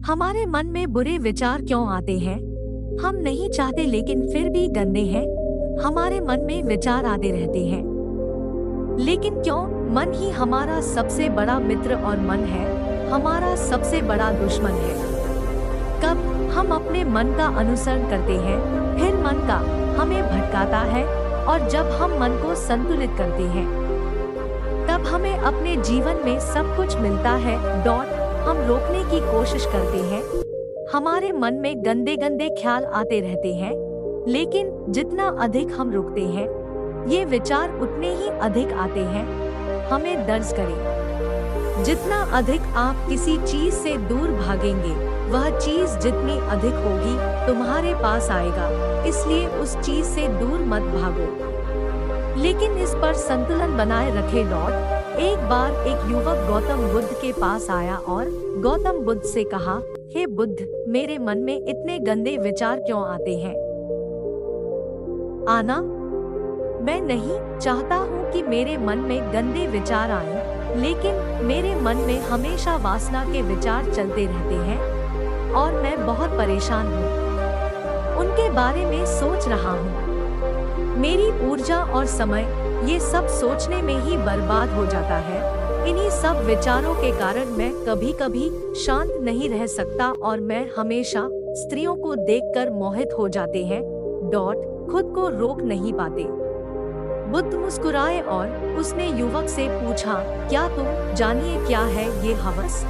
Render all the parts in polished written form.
हमारे मन में बुरे विचार क्यों आते हैं? हम नहीं चाहते लेकिन फिर भी गंदे हैं। हमारे मन में विचार आते रहते हैं, लेकिन क्यों? मन ही हमारा सबसे बड़ा मित्र और मन है हमारा सबसे बड़ा दुश्मन है। कब हम अपने मन का अनुसरण करते हैं, फिर मन का हमें भटकाता है, और जब हम मन को संतुलित करते हैं, तब हमें अपने जीवन में सब कुछ मिलता है। हम रोकने की कोशिश करते हैं, हमारे मन में गंदे गंदे ख्याल आते रहते हैं, लेकिन जितना अधिक हम रुकते हैं, ये विचार उतने ही अधिक आते हैं। हमें दर्ज करें, जितना अधिक आप किसी चीज से दूर भागेंगे, वह चीज जितनी अधिक होगी तुम्हारे पास आएगा। इसलिए उस चीज से दूर मत भागो, लेकिन इस पर संतुलन बनाए रखें। एक बार एक युवक गौतम बुद्ध के पास आया और गौतम बुद्ध से कहा, हे बुद्ध, मेरे मन में इतने गंदे विचार क्यों आते हैं? आना, मैं नहीं चाहता हूँ कि मेरे मन में गंदे विचार आएं, लेकिन मेरे मन में हमेशा वासना के विचार चलते रहते हैं और मैं बहुत परेशान हूँ। उनके बारे में सोच रहा हूँ। मेरी ऊर्जा और समय ये सब सोचने में ही बर्बाद हो जाता है। इन्हीं सब विचारों के कारण मैं कभी कभी शांत नहीं रह सकता और मैं हमेशा स्त्रियों को देखकर मोहित हो जाते हैं। खुद को रोक नहीं पाते। बुद्ध मुस्कुराए और उसने युवक से पूछा, क्या तुम जानिए क्या है ये हवस?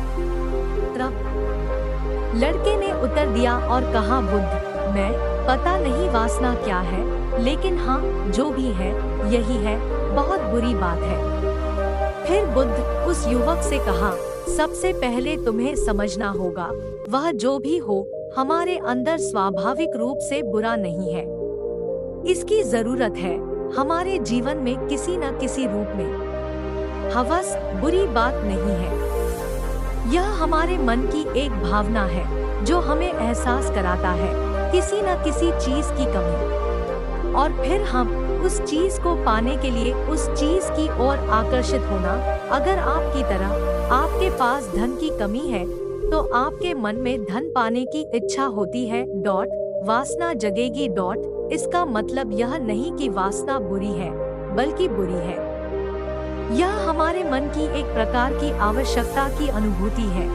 लड़के ने उत्तर दिया और कहा, बुद्ध, मैं पता नहीं वासना क्या है, लेकिन हाँ, जो भी है यही है, बहुत बुरी बात है। फिर बुद्ध उस युवक से कहा, सबसे पहले तुम्हें समझना होगा, वह जो भी हो हमारे अंदर स्वाभाविक रूप से बुरा नहीं है। इसकी जरूरत है हमारे जीवन में किसी न किसी रूप में। हवस बुरी बात नहीं है, यह हमारे मन की एक भावना है जो हमें एहसास कराता है किसी न किसी चीज की कमी, और फिर हम उस चीज को पाने के लिए उस चीज की ओर आकर्षित होना। अगर आपकी तरह आपके पास धन की कमी है, तो आपके मन में धन पाने की इच्छा होती है। वासना जगेगी। इसका मतलब यह नहीं कि वासना बुरी है, बल्कि बुरी है। यह हमारे मन की एक प्रकार की आवश्यकता की अनुभूति है,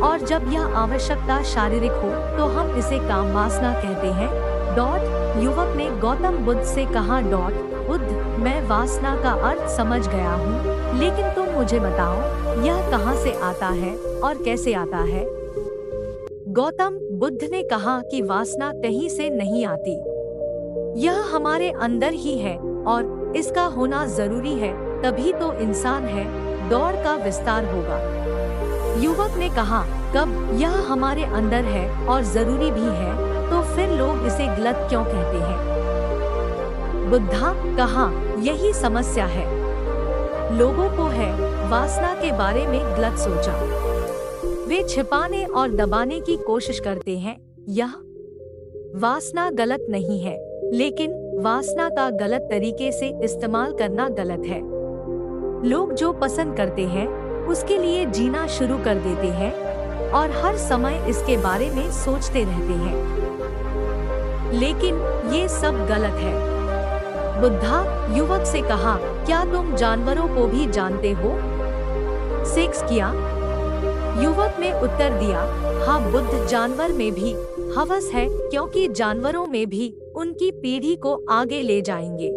और जब यह आवश्यकता शारीरिक हो तो हम इसे काम वासना कहते हैं। युवक ने गौतम बुद्ध से कहा, बुद्ध, मैं वासना का अर्थ समझ गया हूँ, लेकिन तुम मुझे बताओ यह कहाँ से आता है और कैसे आता है? गौतम बुद्ध ने कहा कि वासना कहीं से नहीं आती, यह हमारे अंदर ही है और इसका होना जरूरी है, तभी तो इंसान है। दौड़ का विस्तार होगा। युवक ने कहा, कब यह हमारे अंदर है और जरूरी भी है, तो फिर लोग इसे गलत क्यों कहते हैं? बुद्धा कहा, यही समस्या है। लोगों को है वासना के बारे में गलत सोचा, वे छिपाने और दबाने की कोशिश करते हैं। यह वासना गलत नहीं है, लेकिन वासना का गलत तरीके से इस्तेमाल करना गलत है। लोग जो पसंद करते हैं उसके लिए जीना शुरू कर देते हैं और हर समय इसके बारे में सोचते रहते हैं, लेकिन ये सब गलत है। बुद्धा युवक से कहा, क्या तुम जानवरों को भी जानते हो? सेक्स किया? युवक ने उत्तर दिया, हाँ बुद्ध, जानवर में भी हवस है, क्योंकि जानवरों में भी उनकी पीढ़ी को आगे ले जाएंगे।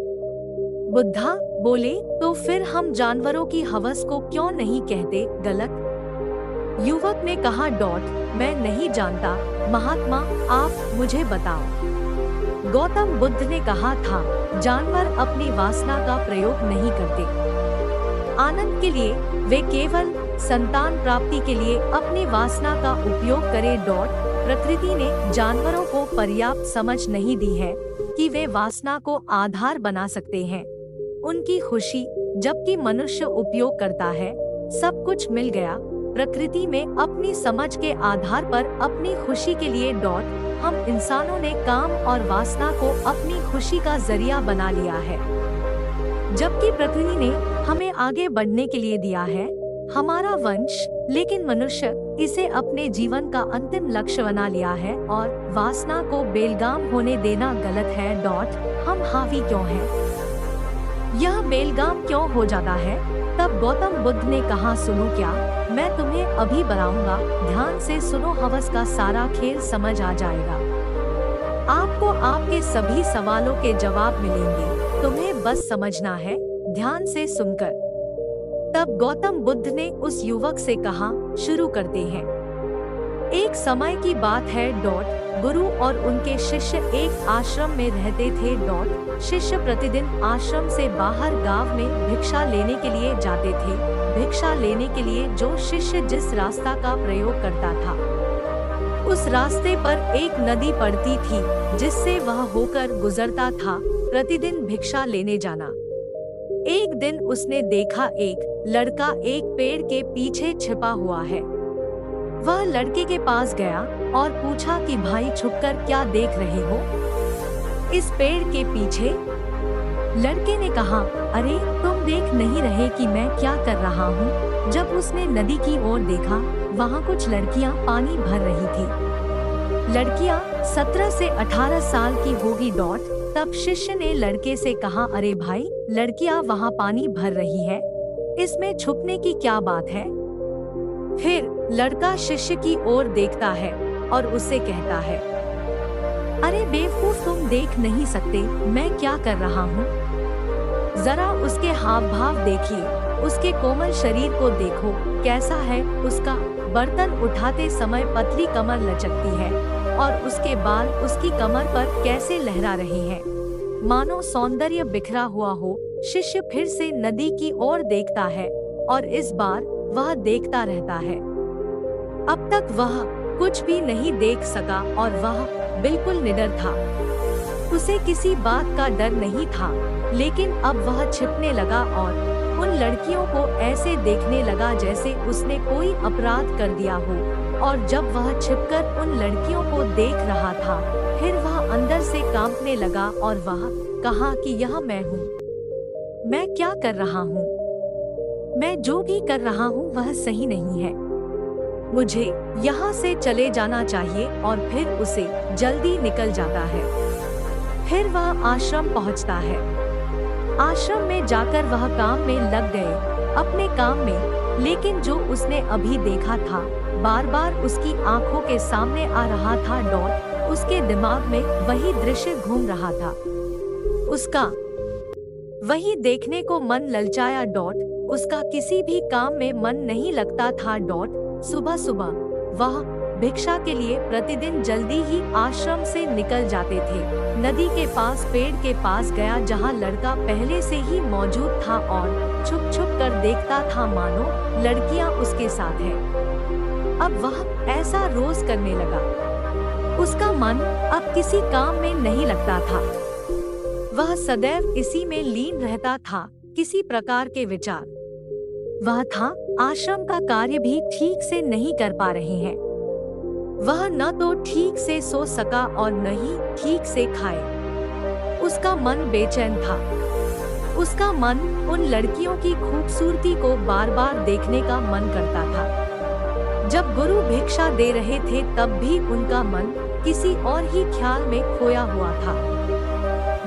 बुद्धा बोले, तो फिर हम जानवरों की हवस को क्यों नहीं कहते गलत? युवक ने कहा, मैं नहीं जानता महात्मा, आप मुझे बताओ। गौतम बुद्ध ने कहा था, जानवर अपनी वासना का प्रयोग नहीं करते आनंद के लिए, वे केवल संतान प्राप्ति के लिए अपनी वासना का उपयोग करें। प्रकृति ने जानवरों को पर्याप्त समझ नहीं दी है कि वे वासना को आधार बना सकते हैं उनकी खुशी, जबकि मनुष्य उपयोग करता है। सब कुछ मिल गया प्रकृति में अपनी समझ के आधार पर अपनी खुशी के लिए। हम इंसानों ने काम और वासना को अपनी खुशी का जरिया बना लिया है, जबकि प्रकृति ने हमें आगे बढ़ने के लिए दिया है, हमारा वंश। लेकिन मनुष्य इसे अपने जीवन का अंतिम लक्ष्य बना लिया है और वासना को बेलगाम होने देना गलत है। हम हावी क्यों हैं? यह बेलगाम क्यों हो जाता है? तब गौतम बुद्ध ने कहा, सुनो क्या, मैं तुम्हें अभी बताऊंगा, ध्यान से सुनो, हवस का सारा खेल समझ आ जाएगा। आपको आपके सभी सवालों के जवाब मिलेंगे, तुम्हें बस समझना है, ध्यान से सुनकर। तब गौतम बुद्ध ने उस युवक से कहा, शुरू करते हैं। एक समय की बात है। गुरु और उनके शिष्य एक आश्रम में रहते थे। शिष्य प्रतिदिन आश्रम से बाहर गांव में भिक्षा लेने के लिए जाते थे। भिक्षा लेने के लिए जो शिष्य जिस रास्ता का प्रयोग करता था, उस रास्ते पर एक नदी पड़ती थी जिससे वह होकर गुजरता था। प्रतिदिन भिक्षा लेने जाना। एक दिन उसने देखा एक लड़का एक पेड़ के पीछे छिपा हुआ है। वह लड़के के पास गया और पूछा कि भाई, छुपकर क्या देख रहे हो इस पेड़ के पीछे? लड़के ने कहा, अरे तुम देख नहीं रहे कि मैं क्या कर रहा हूँ? जब उसने नदी की ओर देखा, वहाँ कुछ लड़कियाँ पानी भर रही थी। लड़कियाँ 17 से 18 साल की होगी। तब शिष्य ने लड़के से कहा, अरे भाई, लड़कियाँ वहाँ पानी भर रही है, इसमें छुपने की क्या बात है? फिर लड़का शिष्य की ओर देखता है और उससे कहता है, अरे बेवकूफ, तुम देख नहीं सकते मैं क्या कर रहा हूँ? जरा उसके हाव भाव देखिए, उसके कोमल शरीर को देखो कैसा है। उसका बर्तन उठाते समय पतली कमर लचकती है और उसके बाल उसकी कमर पर कैसे लहरा रहे हैं, मानो सौंदर्य बिखरा हुआ हो। शिष्य फिर से नदी की ओर देखता है और इस बार वह देखता रहता है। अब तक वह कुछ भी नहीं देख सका और वह बिल्कुल निडर था। उसे किसी बात का डर नहीं था, लेकिन अब वह छिपने लगा और उन लड़कियों को ऐसे देखने लगा जैसे उसने कोई अपराध कर दिया हो। और जब वह छिपकर उन लड़कियों को देख रहा था, फिर वह अंदर से कांपने लगा और वह कहा कि यह मैं हूँ, मैं क्या कर रहा हूँ? मैं जो भी कर रहा हूँ वह सही नहीं है, मुझे यहाँ से चले जाना चाहिए। और फिर उसे जल्दी निकल जाता है। फिर वह आश्रम पहुँचता है। आश्रम में जाकर वह काम में लग गए, अपने काम में। लेकिन जो उसने अभी देखा था, बार बार उसकी आंखों के सामने आ रहा था। उसके दिमाग में वही दृश्य घूम रहा था। उसका वही देखने को मन ललचाया। उसका किसी भी काम में मन नहीं लगता था। सुबह सुबह वह भिक्षा के लिए प्रतिदिन जल्दी ही आश्रम से निकल जाते थे। नदी के पास पेड़ के पास गया जहाँ लड़का पहले से ही मौजूद था और छुप छुप कर देखता था, मानो लड़कियाँ उसके साथ हैं। अब वह ऐसा रोज करने लगा। उसका मन अब किसी काम में नहीं लगता था। वह सदैव इसी में लीन रहता था, किसी प्रकार के विचार। वह था, आश्रम का कार्य भी ठीक से नहीं कर पा रहे हैं। वह न तो ठीक से सो सका और न ही ठीक से खाए। उसका मन बेचैन था। उसका मन उन लड़कियों की खूबसूरती को बार बार देखने का मन करता था। जब गुरु भिक्षा दे रहे थे तब भी उनका मन किसी और ही ख्याल में खोया हुआ था।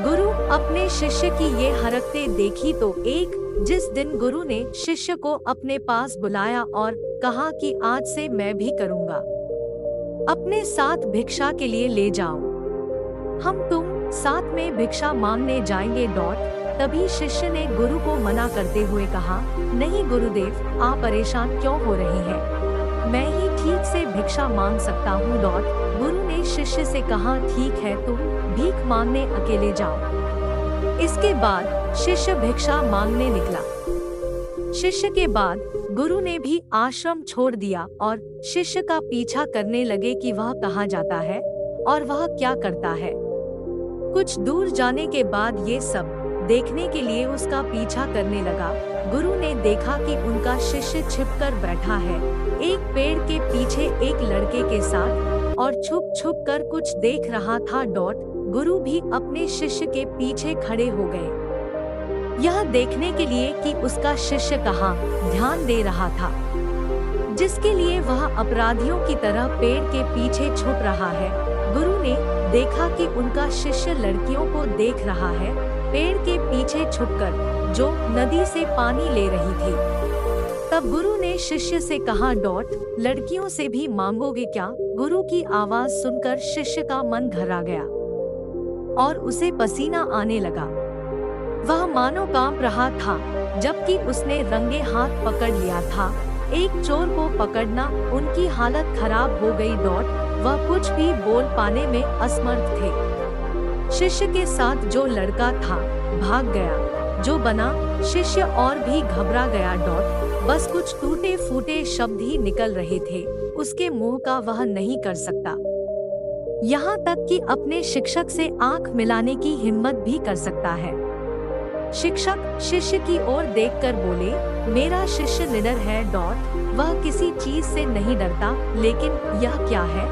गुरु अपने शिष्य की ये हरकतें देखी तो जिस दिन गुरु ने शिष्य को अपने पास बुलाया और कहा कि आज से मैं भी करूंगा, अपने साथ भिक्षा के लिए ले जाओ, हम तुम साथ में भिक्षा मांगने जाएंगे। तभी शिष्य ने गुरु को मना करते हुए कहा, नहीं गुरुदेव, आप परेशान क्यों हो रहे हैं, मैं ही ठीक से भिक्षा मांग सकता हूँ। गुरु ने शिष्य से कहा, ठीक है, तुम भीख मांगने अकेले जाओ। इसके बाद शिष्य भिक्षा मांगने निकला। शिष्य के बाद गुरु ने भी आश्रम छोड़ दिया और शिष्य का पीछा करने लगे कि वह कहाँ जाता है और वह क्या करता है। कुछ दूर जाने के बाद ये सब देखने के लिए उसका पीछा करने लगा। गुरु ने देखा कि उनका शिष्य छिपकर बैठा है एक पेड़ के पीछे एक लड़के के साथ और छुप छुप कर कुछ देख रहा था। गुरु भी अपने शिष्य के पीछे खड़े हो गए, यह देखने के लिए कि उसका शिष्य कहाँ ध्यान दे रहा था। जिसके लिए वह अपराधियों की तरह पेड़ के पीछे छुप रहा है। गुरु ने देखा कि उनका शिष्य लड़कियों को देख रहा है, पेड़ के पीछे छुपकर, जो नदी से पानी ले रही थी। तब गुरु ने शिष्य से कहा, लड़कियों से भी मांगोगे क्या? गुरु की आवाज सुनकर शिष्य का मन घबरा गया और उसे पसीना आने लगा। वह मानो कांप रहा था, जबकि उसने रंगे हाथ पकड़ लिया था। एक चोर को पकड़ना, उनकी हालत खराब हो गई। वह कुछ भी बोल पाने में असमर्थ थे। शिष्य के साथ जो लड़का था भाग गया, जो बना शिष्य और भी घबरा गया। बस कुछ टूटे फूटे शब्द ही निकल रहे थे, उसके मुंह का वह नहीं कर सकता। यहाँ तक कि अपने शिक्षक से आंख मिलाने की हिम्मत भी कर सकता है। शिक्षक शिष्य की ओर देखकर बोले, मेरा शिष्य निडर है। वह किसी चीज से नहीं डरता, लेकिन यह क्या है?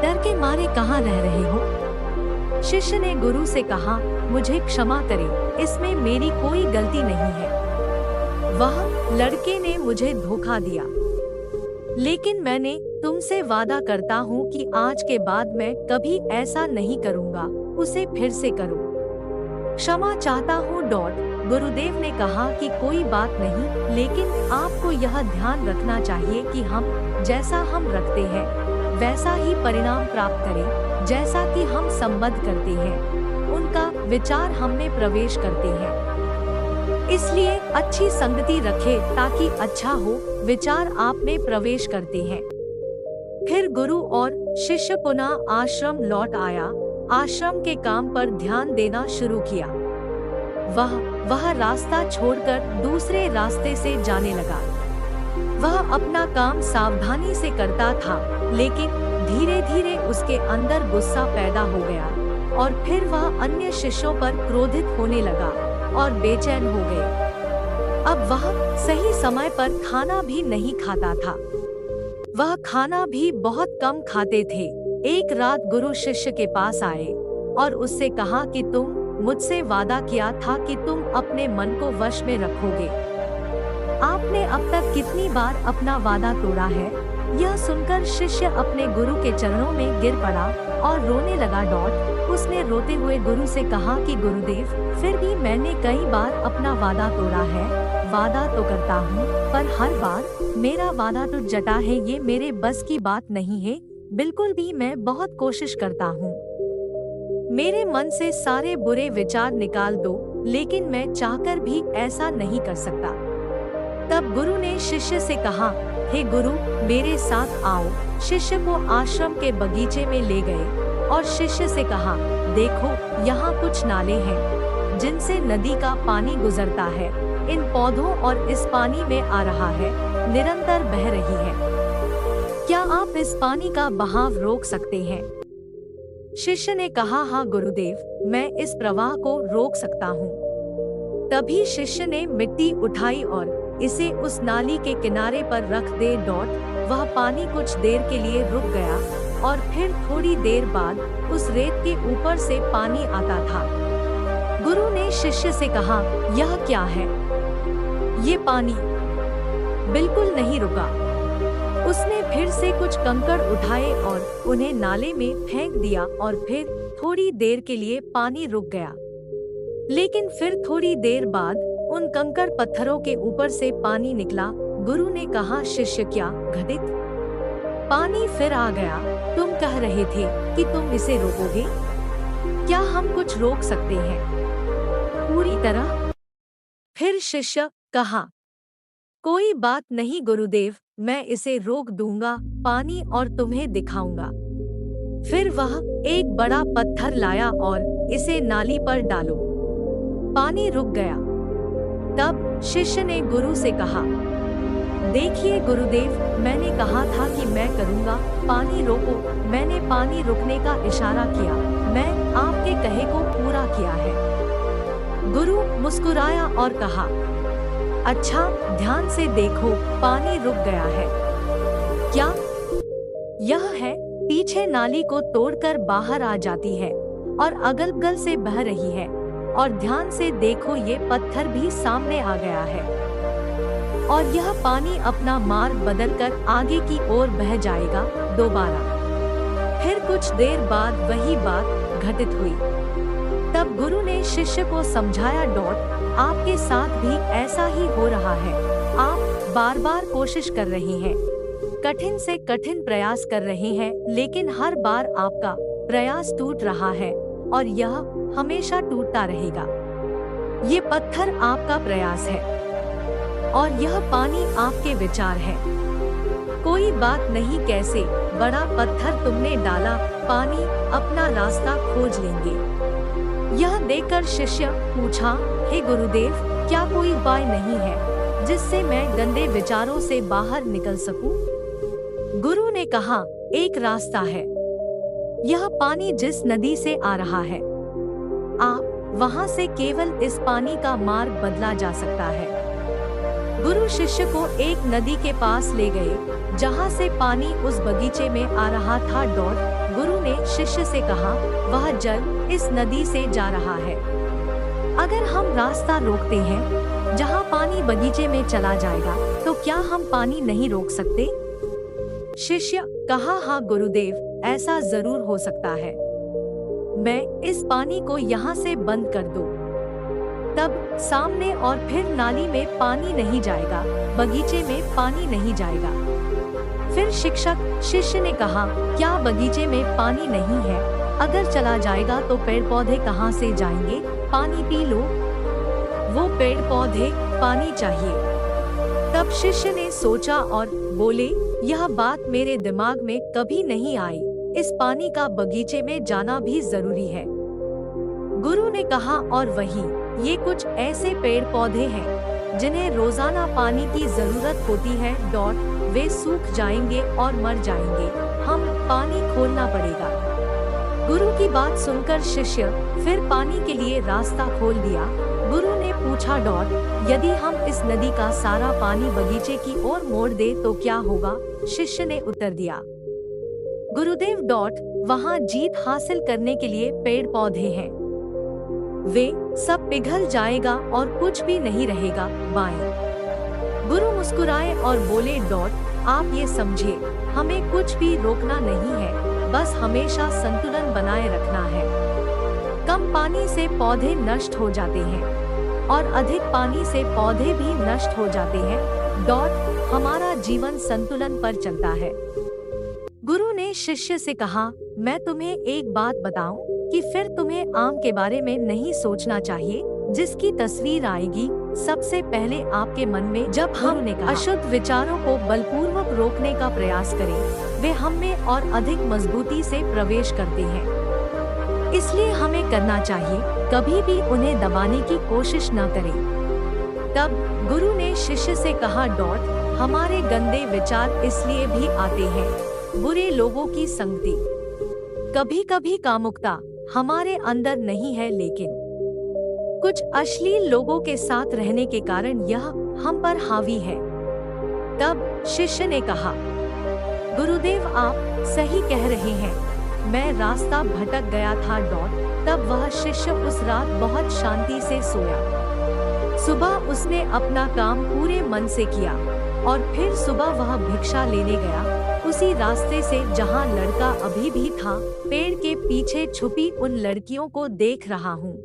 डर के मारे कहाँ रह रहे हो? शिष्य ने गुरु से कहा, मुझे क्षमा करें, इसमें मेरी कोई गलती नहीं है। वह लड़के ने मुझे धोखा दिया, लेकिन मैंने तुमसे वादा करता हूँ कि आज के बाद मैं कभी ऐसा नहीं करूँगा, उसे फिर से करो। क्षमा चाहता हूँ। गुरुदेव ने कहा कि कोई बात नहीं, लेकिन आपको यह ध्यान रखना चाहिए कि हम जैसा हम रखते हैं वैसा ही परिणाम प्राप्त करें, जैसा कि हम संबद्ध करते हैं उनका विचार हम में प्रवेश करते हैं। इसलिए अच्छी संगति रखें ताकि अच्छा हो, विचार आप में प्रवेश करते हैं। फिर गुरु और शिष्य पुनः आश्रम लौट आया। आश्रम के काम पर ध्यान देना शुरू किया। वह रास्ता छोड़कर दूसरे रास्ते से जाने लगा। वह अपना काम सावधानी से करता था, लेकिन धीरे धीरे उसके अंदर गुस्सा पैदा हो गया और फिर वह अन्य शिष्यों पर क्रोधित होने लगा और बेचैन हो गए। अब वह सही समय पर खाना भी नहीं खाता था। वह खाना भी बहुत कम खाते थे। एक रात गुरु शिष्य के पास आए और उससे कहा कि तुम मुझसे वादा किया था कि तुम अपने मन को वश में रखोगे। आपने अब तक कितनी बार अपना वादा तोड़ा है? यह सुनकर शिष्य अपने गुरु के चरणों में गिर पड़ा और रोने लगा। उसने रोते हुए गुरु से कहा कि गुरुदेव, फिर भी मैंने कई बार अपना वादा तोड़ा है। वादा तो करता हूँ, पर हर बार मेरा वादा टूट जाता है। ये मेरे बस की बात नहीं है, बिल्कुल भी। मैं बहुत कोशिश करता हूँ, मेरे मन से सारे बुरे विचार निकाल दो, लेकिन मैं चाहकर भी ऐसा नहीं कर सकता। तब गुरु ने शिष्य से कहा, हे गुरु, मेरे साथ आओ। शिष्य को आश्रम के बगीचे में ले गए और शिष्य से कहा, देखो, यहाँ कुछ नाले हैं जिनसे नदी का पानी गुजरता है। इन पौधों और इस पानी में आ रहा है, निरंतर बह रही है। क्या आप इस पानी का बहाव रोक सकते हैं? शिष्य ने कहा, हाँ गुरुदेव, मैं इस प्रवाह को रोक सकता हूँ। तभी शिष्य ने मिट्टी उठाई और इसे उस नाली के किनारे पर रख दे। वह पानी कुछ देर के लिए रुक गया और फिर थोड़ी देर बाद उस रेत के ऊपर से पानी आता था। गुरु ने शिष्य से कहा, यह क्या है? ये पानी बिल्कुल नहीं रुका। उसने फिर से कुछ कंकड़ उठाए और उन्हें नाले में फेंक दिया और फिर थोड़ी देर के लिए पानी रुक गया। लेकिन फिर थोड़ी देर बाद उन कंकड़ पत्थरों के ऊपर से पानी निकला। गुरु ने कहा, शिष्य, क्या घटित? पानी फिर आ गया। तुम कह रहे थे कि तुम इसे रोकोगे। क्या हम कुछ रोक सकते हैं? पूरी तरह? फिर शिष्य कहा, कोई बात नहीं गुरुदेव, मैं इसे रोक दूंगा पानी और तुम्हें दिखाऊंगा। फिर वह एक बड़ा पत्थर लाया और इसे नाली पर डालो। पानी रुक गया। तब शिष्य ने गुरु से कहा, देखिए गुरुदेव, मैंने कहा था कि मैं करूंगा, पानी रोको। मैंने पानी रुकने का इशारा किया। मैं आपके कहे को पूरा किया है। गुरु मुस्कुराया और कहा, अच्छा, ध्यान से देखो, पानी रुक गया है। क्या? यह है, पीछे नाली को तोड़कर बाहर आ जाती है और अगल बगल से बह रही है। और ध्यान से देखो, ये पत्थर भी सामने आ गया है। और यह पानी अपना मार्ग बदलकर आगे की ओर बह जाएगा दोबारा। फिर कुछ देर बाद वही बात घटित हुई। तब गुरु ने शिष्य को समझाया, आपके साथ भी ऐसा ही हो रहा है। आप बार बार कोशिश कर रहे हैं, कठिन से कठिन प्रयास कर रहे हैं, लेकिन हर बार आपका प्रयास टूट रहा है और यह हमेशा टूटता रहेगा। ये पत्थर आपका प्रयास है और यह पानी आपके विचार है। कोई बात नहीं, कैसे बड़ा पत्थर तुमने डाला, पानी अपना रास्ता खोज लेंगे। यह देखकर शिष्य पूछा, हे गुरुदेव, क्या कोई उपाय नहीं है जिससे मैं गंदे विचारों से बाहर निकल सकूं? गुरु ने कहा, एक रास्ता है। यह पानी जिस नदी से आ रहा है, आप वहां से केवल इस पानी का मार्ग बदला जा सकता है। गुरु शिष्य को एक नदी के पास ले गए जहां से पानी उस बगीचे में आ रहा था। गुरु ने शिष्य से कहा, वह जल इस नदी से जा रहा है। अगर हम रास्ता रोकते हैं जहां पानी बगीचे में चला जाएगा, तो क्या हम पानी नहीं रोक सकते? शिष्य कहा, हाँ गुरुदेव, ऐसा जरूर हो सकता है। मैं इस पानी को यहाँ से बंद कर दूं। तब सामने और फिर नाली में पानी नहीं जाएगा, बगीचे में पानी नहीं जाएगा। फिर शिक्षक शिष्य ने कहा, क्या बगीचे में पानी नहीं है? अगर चला जाएगा तो पेड़ पौधे कहाँ से जाएंगे? पानी पी लो। वो पेड़ पौधे पानी चाहिए। तब शिष्य ने सोचा और बोले, यह बात मेरे दिमाग में कभी नहीं आई। इस पानी का बगीचे में जाना भी जरूरी है। गुरु ने कहा, और वही, ये कुछ ऐसे पेड़ पौधे हैं जिन्हें रोजाना पानी की जरूरत होती है। वे सूख जाएंगे और मर जाएंगे। हम पानी खोलना पड़ेगा। गुरु की बात सुनकर शिष्य फिर पानी के लिए रास्ता खोल दिया। गुरु ने पूछा, यदि हम इस नदी का सारा पानी बगीचे की ओर मोड़ दे तो क्या होगा? शिष्य ने उत्तर दिया, गुरुदेव, वहाँ जीत हासिल करने के लिए पेड़ पौधे हैं। वे सब पिघल जाएगा और कुछ भी नहीं रहेगा। बाएं। गुरु मुस्कुराए और बोले, आप ये समझिए, हमें कुछ भी रोकना नहीं है, बस हमेशा संतुलन बनाए रखना है। कम पानी से पौधे नष्ट हो जाते हैं और अधिक पानी से पौधे भी नष्ट हो जाते हैं। हमारा जीवन संतुलन पर चलता है। गुरु ने शिष्य से कहा, मैं तुम्हें एक बात बताऊं कि फिर तुम्हें आम के बारे में नहीं सोचना चाहिए, जिसकी तस्वीर आएगी सबसे पहले आपके मन में जब हम अशुद्ध विचारों को बलपूर्वक रोकने का प्रयास करें, वे हम में और अधिक मजबूती से प्रवेश करते हैं। इसलिए हमें करना चाहिए, कभी भी उन्हें दबाने की कोशिश न करें। तब गुरु ने शिष्य से कहा, हमारे गंदे विचार इसलिए भी आते हैं, बुरे लोगों की संगति, कभी कभी कामुकता हमारे अंदर नहीं है, लेकिन कुछ अश्लील लोगों के साथ रहने के कारण यह हम पर हावी है। तब शिष्य ने कहा, गुरुदेव, आप सही कह रहे हैं, मैं रास्ता भटक गया था। तब वह शिष्य उस रात बहुत शांति से सोया। सुबह उसने अपना काम पूरे मन से किया और फिर सुबह वह भिक्षा लेने गया, उसी रास्ते से जहां लड़का अभी भी था। पेड़ के पीछे छुपी उन लड़कियों को देख रहा हूँ।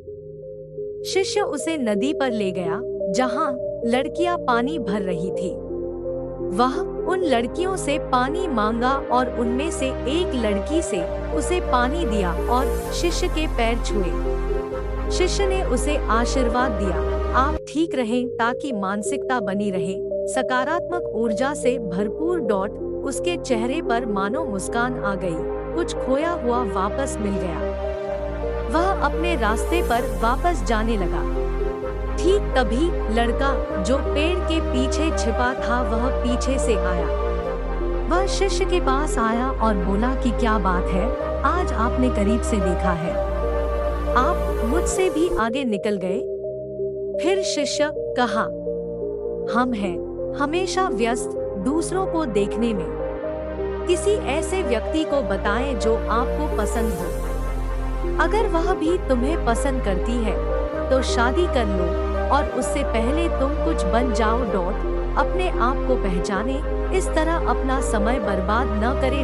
शिष्य उसे नदी पर ले गया जहां लड़कियां पानी भर रही थी। वह उन लड़कियों से पानी मांगा और उनमें से एक लड़की से उसे पानी दिया और शिष्य के पैर छुए। शिष्य ने उसे आशीर्वाद दिया, आप ठीक रहें ताकि मानसिकता बनी रहे, सकारात्मक ऊर्जा से भरपूर। उसके चेहरे पर मानो मुस्कान आ गई, कुछ खोया हुआ वापस मिल गया। वह अपने रास्ते पर वापस जाने लगा। ठीक तभी लड़का जो पेड़ के पीछे छिपा था वह पीछे से आया। वह शिष्य के पास आया और बोला कि क्या बात है, आज आपने करीब से देखा है, आप मुझसे भी आगे निकल गए। फिर शिष्य कहा, हम हैं हमेशा व्यस्त दूसरों को देखने में। किसी ऐसे व्यक्ति को बताएं जो आपको पसंद हो। अगर वह भी तुम्हें पसंद करती है तो शादी कर लो और उससे पहले तुम कुछ बन जाओ। अपने आप को पहचाने, इस तरह अपना समय बर्बाद न करे।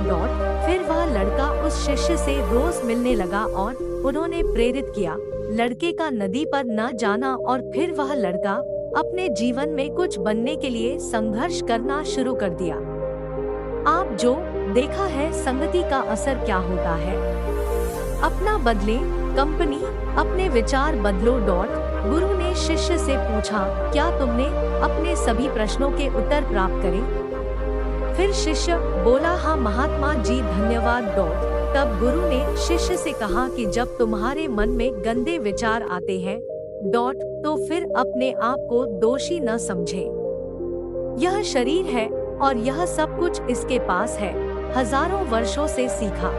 फिर वह लड़का उस शिष्य से रोज मिलने लगा और उन्होंने प्रेरित किया लड़के का नदी पर न जाना, और फिर वह लड़का अपने जीवन में कुछ बनने के लिए संघर्ष करना शुरू कर दिया। आप जो देखा है संगति का असर क्या होता है। अपना बदले, कंपनी, अपने विचार बदलो। गुरु ने शिष्य से पूछा, क्या तुमने अपने सभी प्रश्नों के उत्तर प्राप्त करे? फिर शिष्य बोला, हाँ महात्मा जी धन्यवाद। तब गुरु ने शिष्य से कहा कि जब तुम्हारे मन में गंदे विचार आते हैं तो फिर अपने आप को दोषी न समझे। यह शरीर है और यह सब कुछ इसके पास है, हजारों वर्षों से सीखा।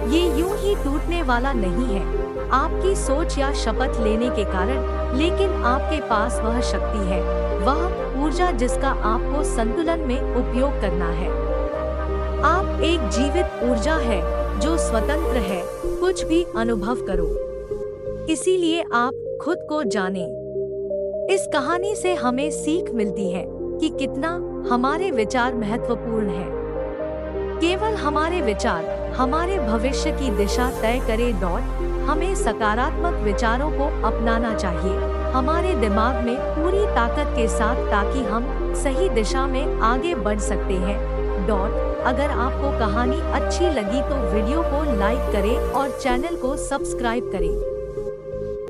ये यूं ही टूटने वाला नहीं है आपकी सोच या शपथ लेने के कारण, लेकिन आपके पास वह शक्ति है, वह ऊर्जा जिसका आपको संतुलन में उपयोग करना है। आप एक जीवित ऊर्जा है जो स्वतंत्र है, कुछ भी अनुभव करो। इसीलिए आप खुद को जाने। इस कहानी से हमें सीख मिलती है कि कितना हमारे विचार महत्वपूर्ण हैं। केवल हमारे विचार हमारे भविष्य की दिशा तय करे। हमें सकारात्मक विचारों को अपनाना चाहिए हमारे दिमाग में पूरी ताकत के साथ, ताकि हम सही दिशा में आगे बढ़ सकते हैं। अगर आपको कहानी अच्छी लगी तो वीडियो को लाइक करें और चैनल को सब्सक्राइब करें।